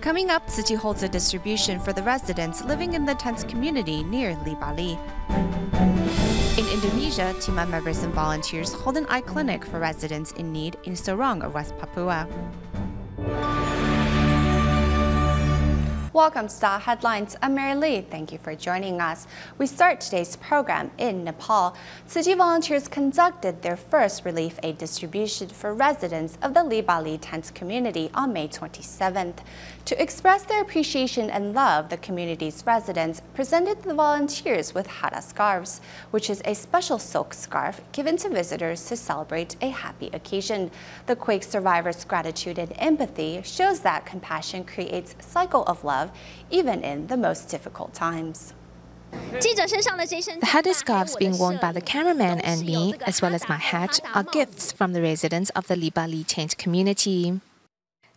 Coming up, Tzu Chi holds a distribution for the residents living in the tents community near Libali. In Indonesia, TIMA members and volunteers hold an eye clinic for residents in need in Sorong of West Papua. Welcome to DaAi Headlines. I'm Mary Lee. Thank you for joining us. We start today's program in Nepal. Tzu Chi volunteers conducted their first relief aid distribution for residents of the Libali tent community on May 27th. To express their appreciation and love, the community's residents presented the volunteers with hara scarves, which is a special silk scarf given to visitors to celebrate a happy occasion. The quake survivors' gratitude and empathy shows that compassion creates a cycle of love even in the most difficult times. The headscarves being worn by the cameraman and me, as well as my hat, are gifts from the residents of the Libali tent community.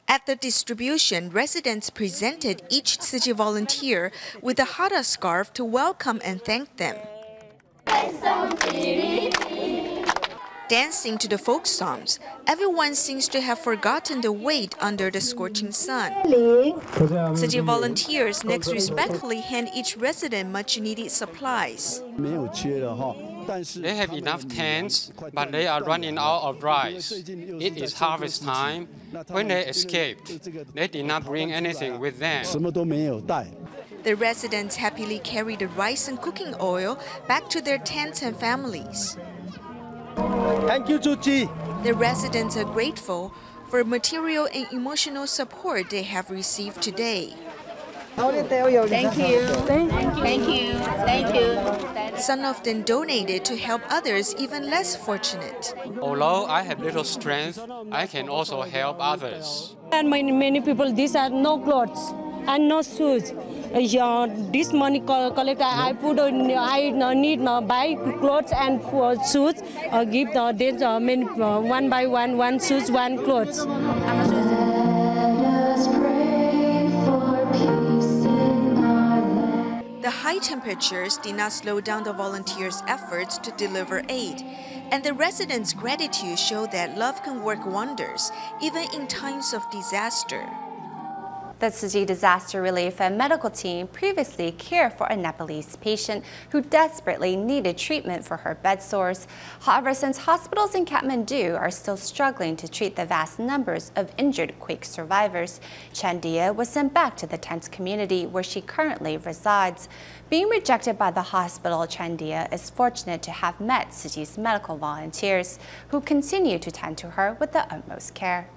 At the distribution, residents presented each Tzu Chi volunteer with a hara scarf to welcome and thank them. Dancing to the folk songs, everyone seems to have forgotten the wait under the scorching sun. Tzu Chi volunteers next respectfully hand each resident much-needed supplies. They have enough tents, but they are running out of rice. It is harvest time. When they escaped, they did not bring anything with them. The residents happily carry the rice and cooking oil back to their tents and families. Thank you, Tzu Chi. The residents are grateful for material and emotional support they have received today. Thank you. Thank you. Thank you. Some of them donated to help others even less fortunate. Although I have little strength, I can also help others. And many people, these are no clothes and no shoes. This money collected, I put in, I need buy clothes and shoes. Give them one by one shoes, one clothes. The high temperatures did not slow down the volunteers' efforts to deliver aid, and the residents' gratitude showed that love can work wonders, even in times of disaster. The Tzu Chi disaster relief and medical team previously cared for a Nepalese patient who desperately needed treatment for her bed sores. However, since hospitals in Kathmandu are still struggling to treat the vast numbers of injured quake survivors, Chandia was sent back to the tent community where she currently resides. Being rejected by the hospital, Chandia is fortunate to have met Tzu Chi's medical volunteers, who continue to tend to her with the utmost care.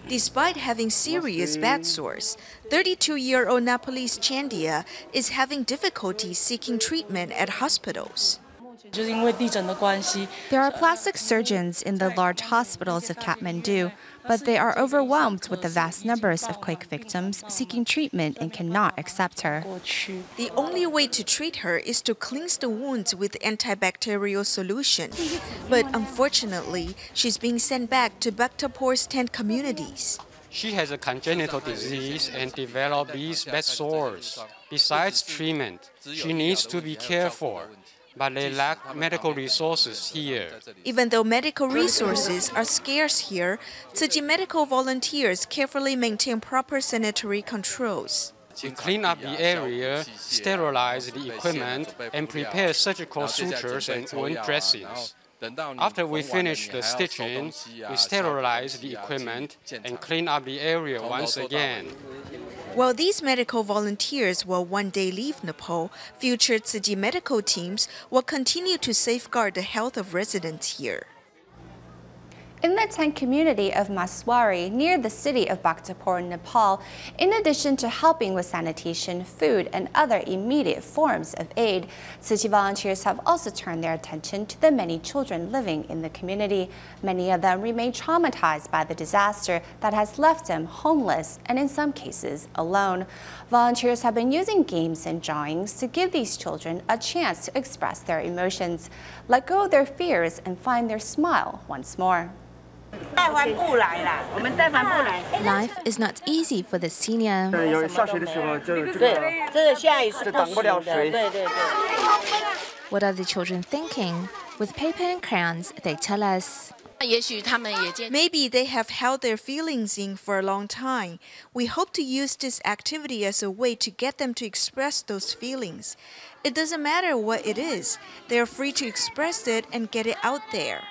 Despite having serious bed sores, 32-year-old Nepalese Chandia is having difficulty seeking treatment at hospitals. There are plastic surgeons in the large hospitals of Kathmandu, but they are overwhelmed with the vast numbers of quake victims seeking treatment and cannot accept her. The only way to treat her is to cleanse the wounds with antibacterial solution. But unfortunately, she's being sent back to Bhaktapur's tent communities. She has a congenital disease and developed these bed sores. Besides treatment, she needs to be cared for, but they lack medical resources here. Even though medical resources are scarce here, Tzu Chi medical volunteers carefully maintain proper sanitary controls. We clean up the area, sterilize the equipment, and prepare surgical sutures and wound dressings. After we finish the stitching, we sterilize the equipment and clean up the area once again. While these medical volunteers will one day leave Nepal, future Tzu Chi medical teams will continue to safeguard the health of residents here. In the tent community of Maswari, near the city of Bhaktapur, Nepal, in addition to helping with sanitation, food, and other immediate forms of aid, Tzu Chi volunteers have also turned their attention to the many children living in the community. Many of them remain traumatized by the disaster that has left them homeless and, in some cases, alone. Volunteers have been using games and drawings to give these children a chance to express their emotions, let go of their fears, and find their smile once more. Life is not easy for the senior. What are the children thinking? With paper and crayons, they tell us. Maybe they have held their feelings in for a long time. We hope to use this activity as a way to get them to express those feelings. It doesn't matter what it is. They are free to express it and get it out there.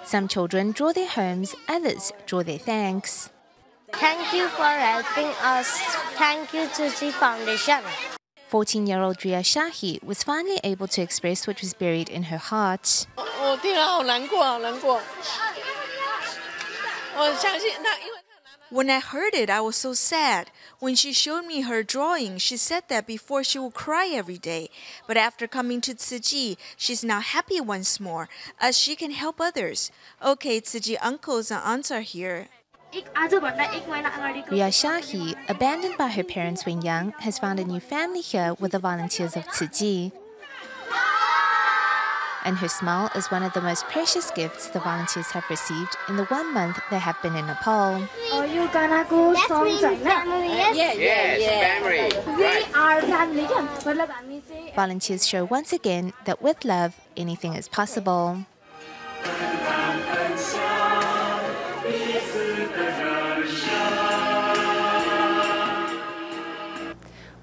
Some children draw their homes, others draw their thanks. Thank you for helping us. Thank you, Tzu Chi Foundation. 14-year-old Ria Shahi was finally able to express what was buried in her heart. When I heard it, I was so sad. When she showed me her drawing, she said that before she would cry every day. But after coming to Tzu Chi, she's now happy once more, as she can help others. Okay, Tzu Chi uncles and aunts are here. Ria Shahi, abandoned by her parents when young, has found a new family here with the volunteers of Tzu Chi. And her smile is one of the most precious gifts the volunteers have received in the 1 month they have been in Nepal. Are you gonna go from family? Yes, family. We are family. Volunteers show once again that with love, anything is possible.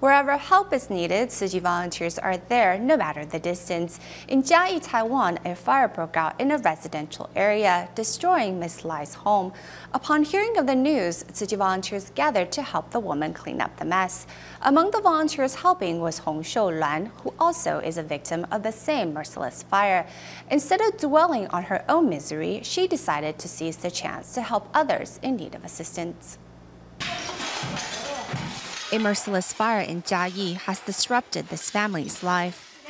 Wherever help is needed, Tzu Chi volunteers are there no matter the distance. In Jiayi, Taiwan, a fire broke out in a residential area, destroying Miss Lai's home. Upon hearing of the news, Tzu Chi volunteers gathered to help the woman clean up the mess. Among the volunteers helping was Hong Shoulan, who also is a victim of the same merciless fire. Instead of dwelling on her own misery, she decided to seize the chance to help others in need of assistance. A merciless fire in Jiayi has disrupted this family's life.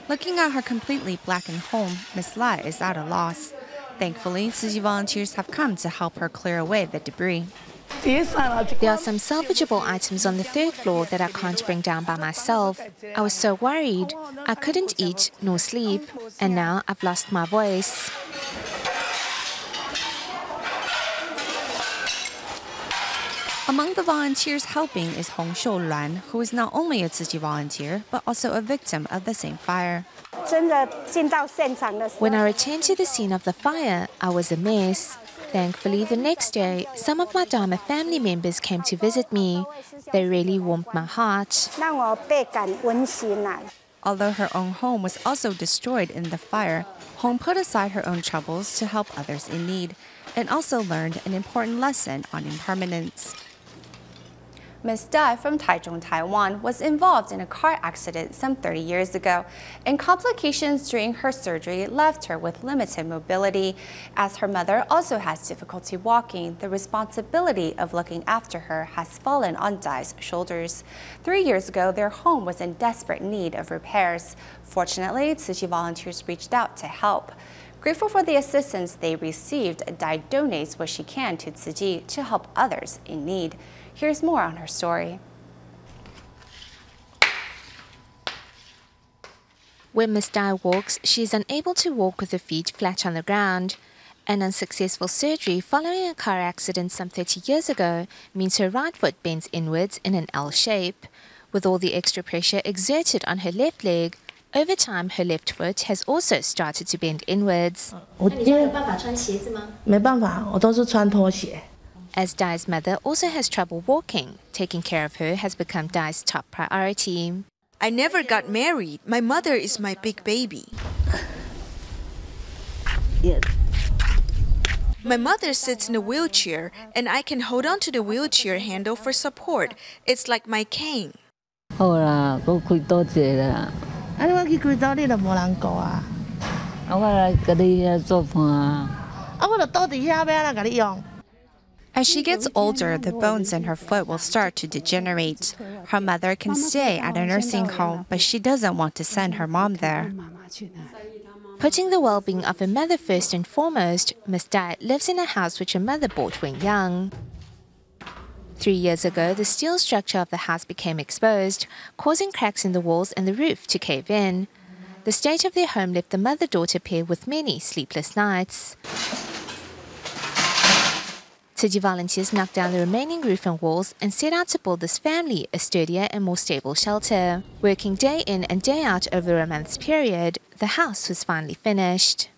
Looking at her completely blackened home, Miss Lai is at a loss. Thankfully, Tzu Chi volunteers have come to help her clear away the debris. There are some salvageable items on the 3rd floor that I can't bring down by myself. I was so worried. I couldn't eat nor sleep, and now I've lost my voice. Among the volunteers helping is Hong Shoulan, who is not only a Tzu Chi volunteer, but also a victim of the same fire. When I returned to the scene of the fire, I was a mess. Thankfully, the next day, some of my Dharma family members came to visit me. They really warmed my heart. Although her own home was also destroyed in the fire, Hong put aside her own troubles to help others in need, and also learned an important lesson on impermanence. Ms. Dai from Taichung, Taiwan, was involved in a car accident some 30 years ago, and complications during her surgery left her with limited mobility. As her mother also has difficulty walking, the responsibility of looking after her has fallen on Dai's shoulders. 3 years ago, their home was in desperate need of repairs. Fortunately, Tzu Chi volunteers reached out to help. Grateful for the assistance they received, Dai donates what she can to Tzu Chi to help others in need. Here's more on her story. When Miss Dai walks, she is unable to walk with her feet flat on the ground. An unsuccessful surgery following a car accident some 30 years ago means her right foot bends inwards in an L shape. With all the extra pressure exerted on her left leg, over time her left foot has also started to bend inwards. As Dai's mother also has trouble walking, taking care of her has become Dai's top priority. I never got married. My mother is my big baby. My mother sits in a wheelchair, and I can hold on to the wheelchair handle for support. It's like my cane. As she gets older, the bones in her foot will start to degenerate. Her mother can stay at a nursing home, but she doesn't want to send her mom there. Putting the well-being of her mother first and foremost, Miss Dai lives in a house which her mother bought when young. 3 years ago, the steel structure of the house became exposed, causing cracks in the walls and the roof to cave in. The state of their home left the mother-daughter pair with many sleepless nights. Tzu Chi volunteers knocked down the remaining roof and walls and set out to build this family a sturdier and more stable shelter. Working day in and day out over a month's period, the house was finally finished.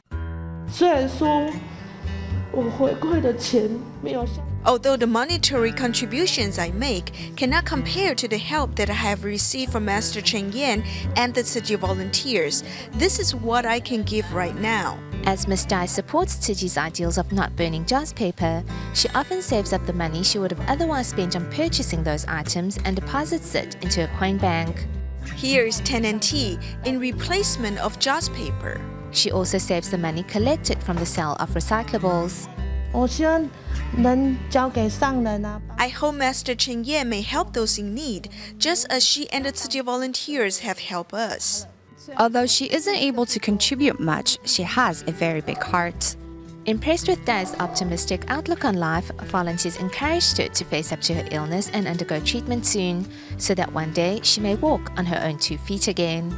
Although the monetary contributions I make cannot compare to the help that I have received from Master Cheng Yen and the Tzu Chi volunteers, this is what I can give right now. As Ms. Dai supports Tzu Chi's ideals of not burning joss paper, she often saves up the money she would have otherwise spent on purchasing those items and deposits it into a coin bank. Here is 10 NT in replacement of joss paper. She also saves the money collected from the sale of recyclables. I hope Master Cheng Yen may help those in need, just as she and the Tzu Chi volunteers have helped us. Although she isn't able to contribute much, she has a very big heart. Impressed with Dai's optimistic outlook on life, volunteers encouraged her to face up to her illness and undergo treatment soon, so that one day she may walk on her own 2 feet again.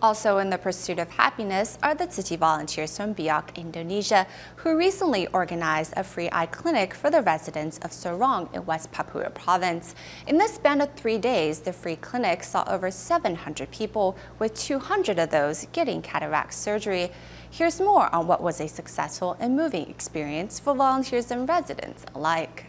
Also in the pursuit of happiness are the Tzu Chi volunteers from Biak, Indonesia, who recently organized a free eye clinic for the residents of Sorong in West Papua province. In the span of 3 days, the free clinic saw over 700 people, with 200 of those getting cataract surgery. Here's more on what was a successful and moving experience for volunteers and residents alike.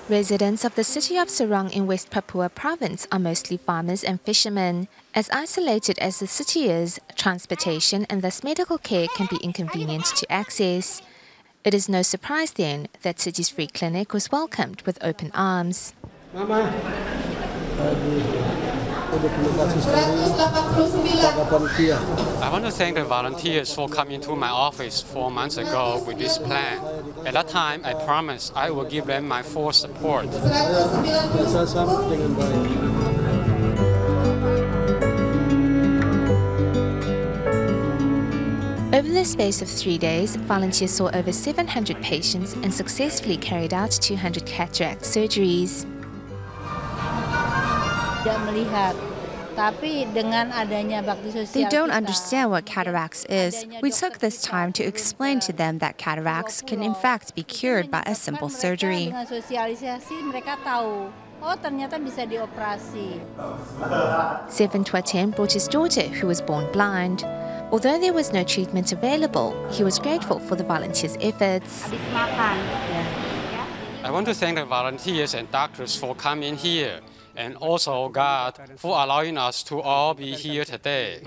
Residents of the city of Sorong in West Papua province are mostly farmers and fishermen. As isolated as the city is, transportation and thus medical care can be inconvenient to access. It is no surprise then that Tzu Chi's free clinic was welcomed with open arms. I want to thank the volunteers for coming to my office 4 months ago with this plan. At that time, I promised I will give them my full support. Over the space of 3 days, volunteers saw over 700 patients and successfully carried out 200 cataract surgeries. They don't understand what cataracts is. We took this time to explain to them that cataracts can in fact be cured by a simple surgery. Seven Tuaten brought his daughter, who was born blind. Although there was no treatment available, he was grateful for the volunteers' efforts. I want to thank the volunteers and doctors for coming here, and also God for allowing us to all be here today.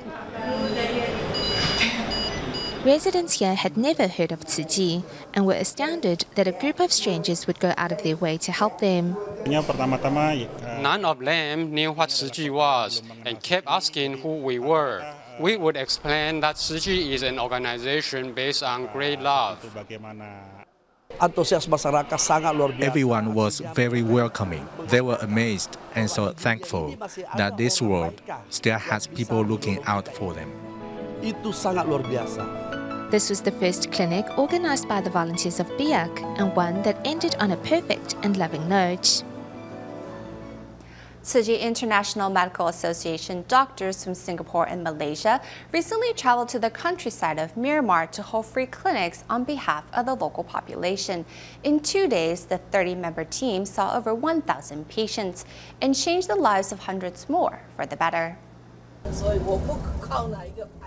Residents here had never heard of Tzu Chi and were astounded that a group of strangers would go out of their way to help them. None of them knew what Tzu Chi was and kept asking who we were. We would explain that Tzu Chi is an organization based on great love. Everyone was very welcoming. They were amazed and so thankful that this world still has people looking out for them. This was the first clinic organized by the volunteers of Biak and one that ended on a perfect and loving note. Tzu Chi International Medical Association doctors from Singapore and Malaysia recently traveled to the countryside of Myanmar to hold free clinics on behalf of the local population. In 2 days, the 30-member team saw over 1,000 patients and changed the lives of hundreds more for the better.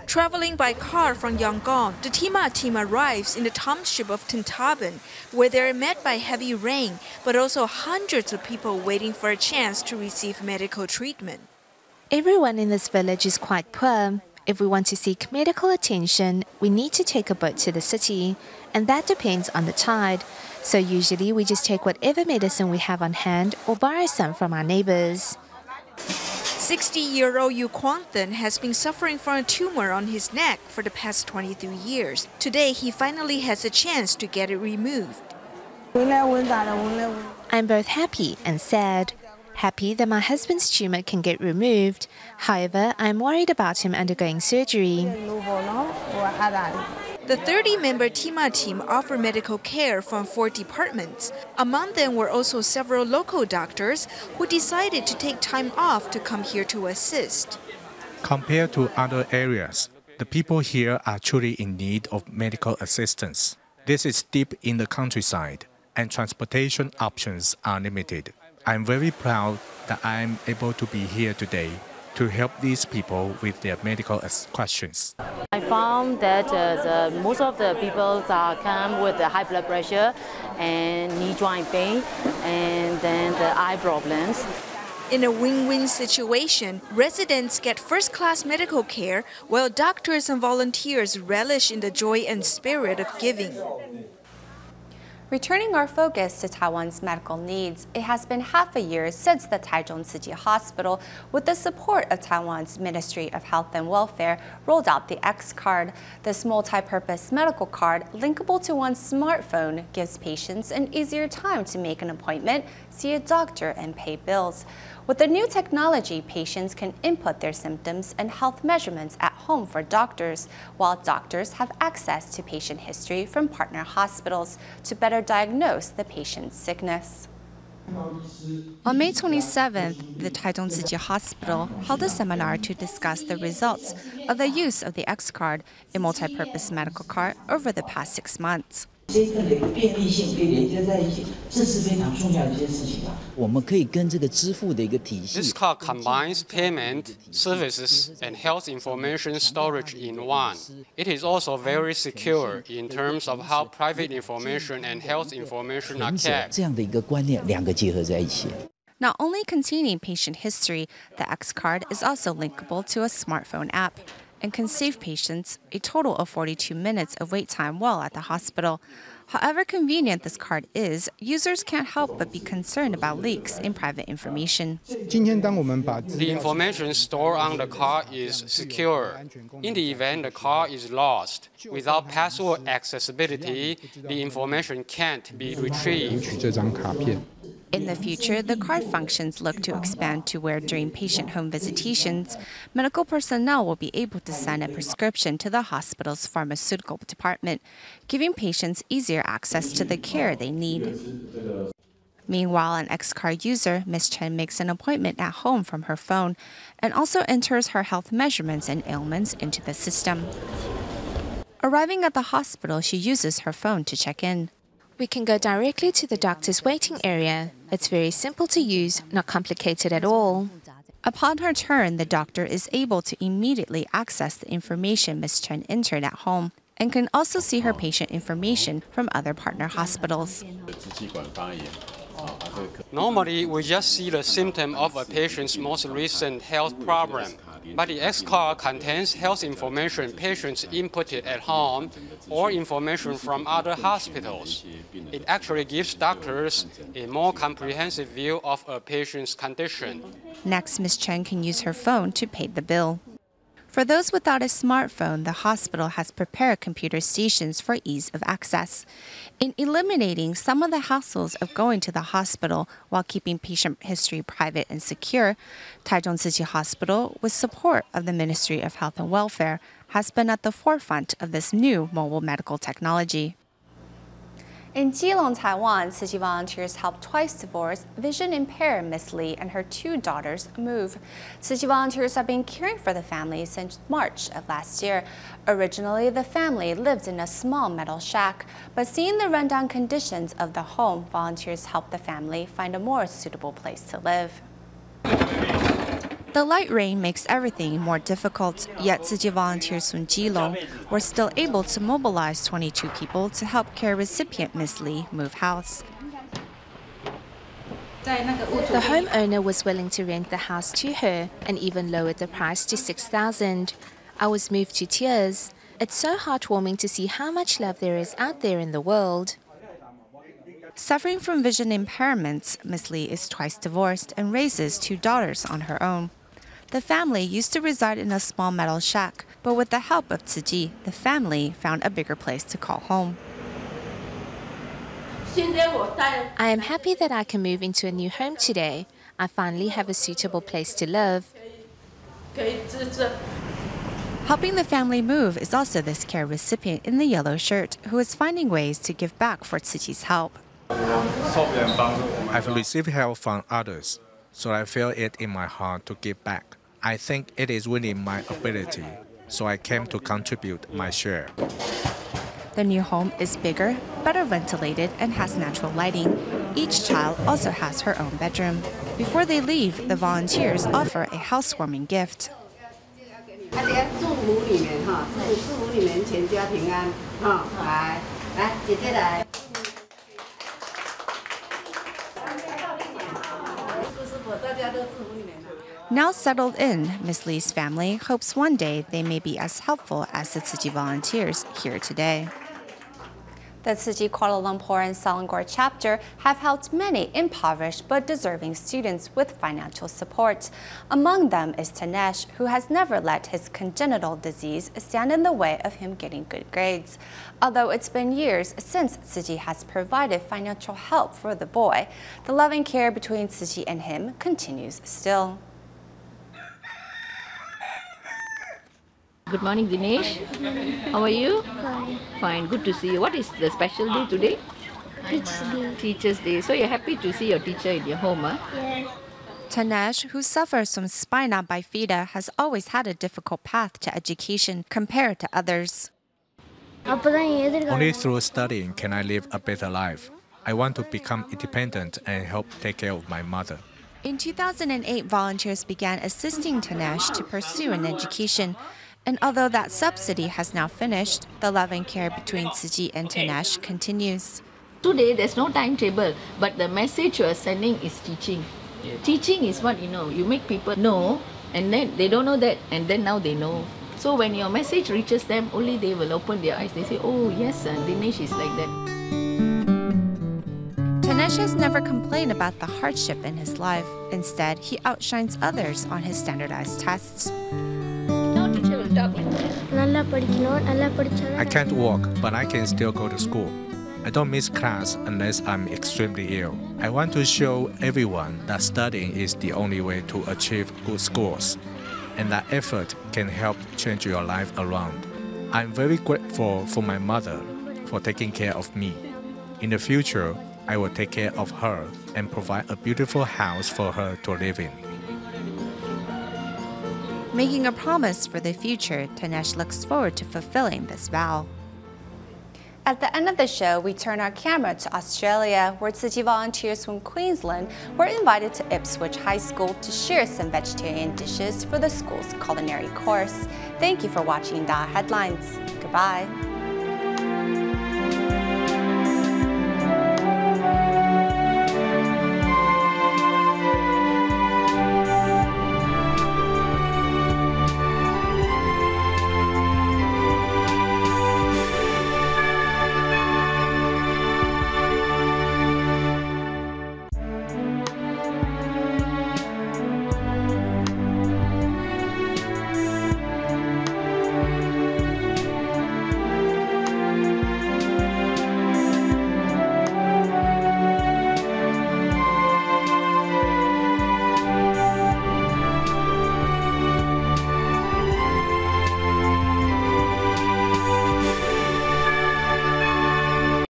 Traveling by car from Yangon, the TIMA team arrives in the township of Tintaban, where they are met by heavy rain, but also hundreds of people waiting for a chance to receive medical treatment. Everyone in this village is quite poor. If we want to seek medical attention, we need to take a boat to the city, and that depends on the tide. So usually we just take whatever medicine we have on hand or borrow some from our neighbors. 60-year-old Yu Kwangthen has been suffering from a tumor on his neck for the past 23 years. Today, he finally has a chance to get it removed. I'm both happy and sad. Happy that my husband's tumor can get removed. However, I'm worried about him undergoing surgery. The 30-member TIMA team offer medical care from 4 departments. Among them were also several local doctors who decided to take time off to come here to assist. Compared to other areas, the people here are truly in need of medical assistance. This is deep in the countryside, and transportation options are limited. I'm very proud that I'm able to be here today to help these people with their medical questions. I found that most of the people come with the high blood pressure and knee joint pain and then the eye problems. In a win-win situation, residents get first-class medical care while doctors and volunteers relish in the joy and spirit of giving. Returning our focus to Taiwan's medical needs, it has been half a year since the Taichung Tzu Chi Hospital, with the support of Taiwan's Ministry of Health and Welfare, rolled out the X card. This multi-purpose medical card, linkable to one's smartphone, gives patients an easier time to make an appointment, see a doctor, and pay bills. With the new technology, patients can input their symptoms and health measurements at home for doctors, while doctors have access to patient history from partner hospitals to better diagnose the patient's sickness. On May 27th, the Taichung Tzu Chi Hospital held a seminar to discuss the results of the use of the X card, a multi-purpose medical card, over the past 6 months. This card combines payment, services, and health information storage in one. It is also very secure in terms of how private information and health information are kept. Not only containing patient history, the X card is also linkable to a smartphone app and can save patients a total of 42 minutes of wait time while at the hospital. However convenient this card is, users can't help but be concerned about leaks in private information. The information stored on the card is secure. In the event the card is lost, without password accessibility, the information can't be retrieved. In the future, the card functions look to expand to where during patient home visitations, medical personnel will be able to send a prescription to the hospital's pharmaceutical department, giving patients easier access to the care they need. Meanwhile, an X-Card user, Ms. Chen, makes an appointment at home from her phone and also enters her health measurements and ailments into the system. Arriving at the hospital, she uses her phone to check in. We can go directly to the doctor's waiting area. It's very simple to use, not complicated at all. Upon her turn, the doctor is able to immediately access the information Ms. Chen entered at home and can also see her patient information from other partner hospitals. Normally, we just see the symptom of a patient's most recent health problem. But the X-card contains health information patients inputted at home or information from other hospitals. It actually gives doctors a more comprehensive view of a patient's condition. Next, Ms. Chen can use her phone to pay the bill. For those without a smartphone, the hospital has prepared computer stations for ease of access. In eliminating some of the hassles of going to the hospital while keeping patient history private and secure, Taichung Tzu Chi Hospital, with support of the Ministry of Health and Welfare, has been at the forefront of this new mobile medical technology. In Keelung, Taiwan, Tzu Chi volunteers helped twice divorced, vision-impaired Miss Lee and her 2 daughters move. Tzu Chi volunteers have been caring for the family since March of last year. Originally, the family lived in a small metal shack, but seeing the rundown conditions of the home, volunteers helped the family find a more suitable place to live. The light rain makes everything more difficult, yet Tzu Chi volunteers from Keelung were still able to mobilize 22 people to help care recipient Miss Lee move house. The homeowner was willing to rent the house to her and even lowered the price to $6,000. I was moved to tears. It's so heartwarming to see how much love there is out there in the world. Suffering from vision impairments, Miss Lee is twice divorced and raises 2 daughters on her own. The family used to reside in a small metal shack, but with the help of Tzu Chi, the family found a bigger place to call home. I am happy that I can move into a new home today. I finally have a suitable place to live. Helping the family move is also this care recipient in the yellow shirt who is finding ways to give back for Tzu Chi's help. I've received help from others, so I feel it in my heart to give back. I think it is within my ability, so I came to contribute my share. The new home is bigger, better ventilated, and has natural lighting. Each child also has her own bedroom. Before they leave, the volunteers offer a housewarming gift. Now settled in, Miss Lee's family hopes one day they may be as helpful as the Tzu Chi volunteers here today. The Tzu Chi Kuala Lumpur and Selangor chapter have helped many impoverished but deserving students with financial support. Among them is Tanesh, who has never let his congenital disease stand in the way of him getting good grades. Although it's been years since Tzu Chi has provided financial help for the boy, the loving care between Tzu Chi and him continues still. Good morning, Dinesh. How are you? Fine. Fine. Good to see you. What is the special day today? Teacher's Day. Teacher's Day. So you're happy to see your teacher in your home, huh? Yes. Tanesh, who suffers from spina bifida, has always had a difficult path to education compared to others. Only through studying can I live a better life. I want to become independent and help take care of my mother. In 2008, volunteers began assisting Tanesh to pursue an education. And although that subsidy has now finished, the love and care between Tzu Chi and Tanesh continues. Today, there's no timetable, but the message you are sending is teaching. Teaching is what, you make people know, and then they don't know that, and then now they know. So when your message reaches them, only they will open their eyes. They say, oh, yes, Dinesh is like that. Tanesh has never complained about the hardship in his life. Instead, he outshines others on his standardized tests. I can't walk, but I can still go to school. I don't miss class unless I'm extremely ill. I want to show everyone that studying is the only way to achieve good scores, and that effort can help change your life around. I'm very grateful for my mother for taking care of me. In the future, I will take care of her and provide a beautiful house for her to live in. Making a promise for the future, Tanesh looks forward to fulfilling this vow. At the end of the show, we turn our camera to Australia, where Tzu Chi volunteers from Queensland were invited to Ipswich High School to share some vegetarian dishes for the school's culinary course. Thank you for watching DaAi Headlines. Goodbye.